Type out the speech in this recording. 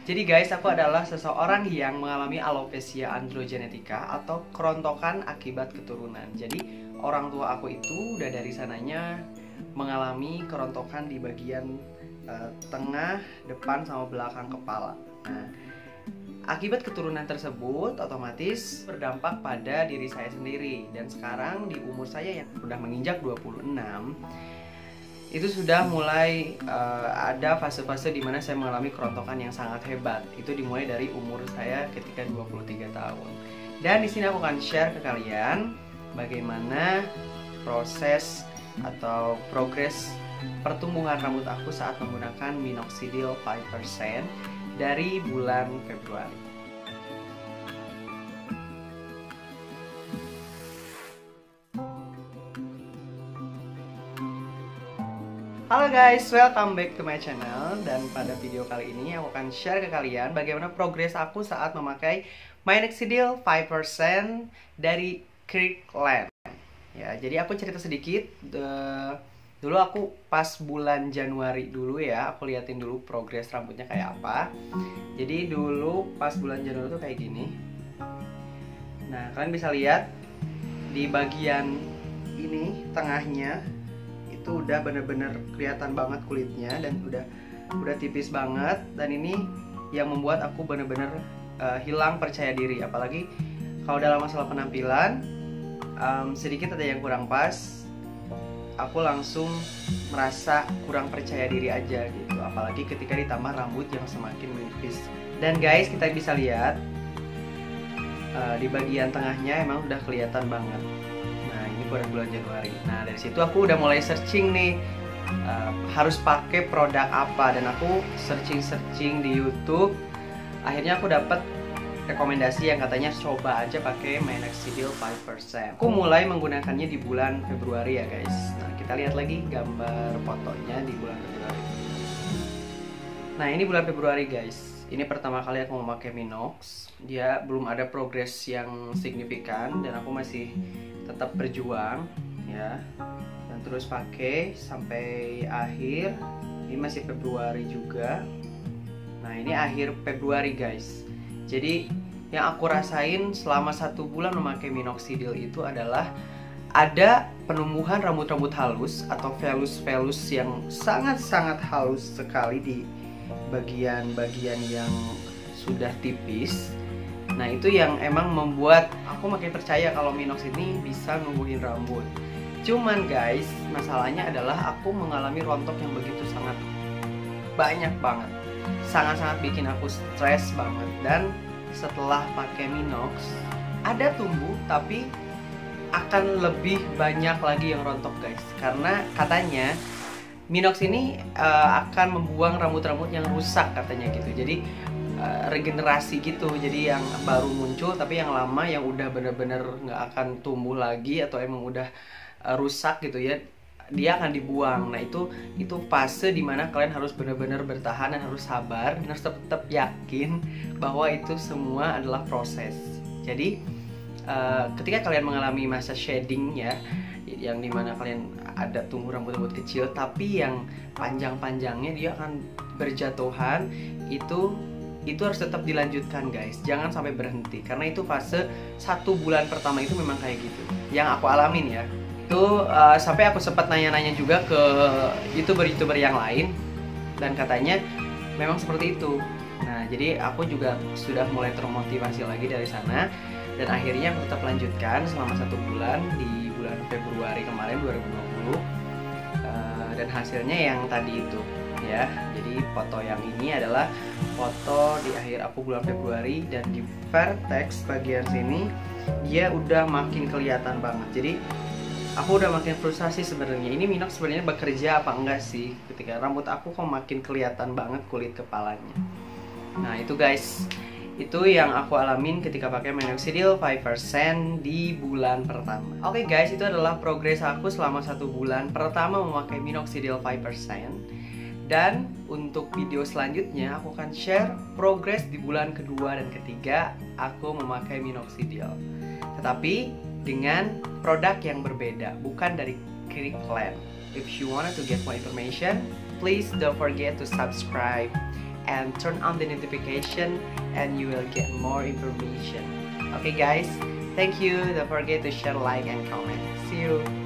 Jadi guys, aku adalah seseorang yang mengalami alopecia androgenetica atau kerontokan akibat keturunan. Jadi orang tua aku itu udah dari sananya mengalami kerontokan di bagian tengah, depan, sama belakang kepala. Nah, akibat keturunan tersebut otomatis berdampak pada diri saya sendiri. Dan sekarang di umur saya yang sudah menginjak 26, itu sudah mulai ada fase-fase di mana saya mengalami kerontokan yang sangat hebat. Itu dimulai dari umur saya ketika 23 tahun. Dan di sini aku akan share ke kalian bagaimana proses atau progres pertumbuhan rambut aku saat menggunakan minoxidil 5% dari bulan Februari. Halo guys, welcome back to my channel. Dan pada video kali ini aku akan share ke kalian bagaimana progres aku saat memakai minoxidil 5% dari Kirkland. Ya, jadi aku cerita sedikit. Dulu aku pas bulan Januari dulu ya, aku liatin dulu progres rambutnya kayak apa. Jadi dulu pas bulan Januari tuh kayak gini. Nah, kalian bisa lihat di bagian ini tengahnya itu udah bener-bener kelihatan banget kulitnya dan udah tipis banget. Dan ini yang membuat aku bener-bener hilang percaya diri, apalagi kalau dalam masalah penampilan sedikit ada yang kurang pas, aku langsung merasa kurang percaya diri aja gitu, apalagi ketika ditambah rambut yang semakin menipis. Dan guys, kita bisa lihat di bagian tengahnya emang udah kelihatan banget. Pada bulan Januari. Nah, dari situ aku udah mulai searching nih harus pakai produk apa, dan aku searching di YouTube. Akhirnya aku dapat rekomendasi yang katanya coba aja pakai minoxidil 5%. Aku mulai menggunakannya di bulan Februari ya guys. Nah, kita lihat lagi gambar fotonya di bulan Februari. Nah, ini bulan Februari guys. Ini pertama kali aku memakai Minox. Dia belum ada progres yang signifikan dan aku masih tetap berjuang ya, dan terus pakai sampai akhir. Ini masih Februari juga. Nah, ini akhir Februari guys. Jadi yang aku rasain selama 1 bulan memakai minoxidil itu adalah ada penumbuhan rambut-rambut halus atau velus-velus yang sangat-sangat halus sekali di bagian-bagian yang sudah tipis. Nah, itu yang emang membuat aku makin percaya kalau Minox ini bisa numbuhin rambut. Cuman guys, masalahnya adalah aku mengalami rontok yang begitu sangat banyak banget. Sangat-sangat bikin aku stres banget. Dan setelah pakai Minox, ada tumbuh tapi akan lebih banyak lagi yang rontok guys. Karena katanya Minox ini akan membuang rambut-rambut yang rusak katanya gitu. Jadi regenerasi gitu. Jadi yang baru muncul tapi yang lama yang udah bener-bener nggak akan tumbuh lagi atau emang udah rusak gitu ya, dia akan dibuang. Nah, itu fase dimana kalian harus bener-bener bertahan dan harus sabar dan harus tetap yakin bahwa itu semua adalah proses. Jadi ketika kalian mengalami masa shedding ya, yang dimana kalian ada tumbuh rambut-rambut kecil tapi yang panjang-panjangnya dia akan berjatuhan, itu harus tetap dilanjutkan guys, jangan sampai berhenti. Karena itu fase 1 bulan pertama itu memang kayak gitu yang aku alamin ya. Itu sampai aku sempat nanya-nanya juga ke youtuber-youtuber yang lain, dan katanya memang seperti itu. Nah, jadi aku juga sudah mulai termotivasi lagi dari sana, dan akhirnya aku tetap lanjutkan selama 1 bulan di bulan Februari kemarin 2020. Dan hasilnya yang tadi itu ya. Jadi foto yang ini adalah foto di akhir aku bulan Februari, dan di vertex bagian sini dia udah makin kelihatan banget. Jadi aku udah makin frustasi sebenarnya. Ini Minox sebenarnya bekerja apa enggak sih ketika rambut aku kok makin kelihatan banget kulit kepalanya. Nah, itu guys, itu yang aku alamin ketika pakai minoxidil 5% di bulan pertama. Oke guys, itu adalah progres aku selama 1 bulan pertama memakai minoxidil 5%. Dan untuk video selanjutnya aku akan share progres di bulan kedua dan ketiga aku memakai minoxidil, tetapi dengan produk yang berbeda, bukan dari Kirkland. If you wanted to get more information, please don't forget to subscribe and turn on the notification and you will get more information. Okay guys, thank you. Don't forget to share, like, and comment. See you.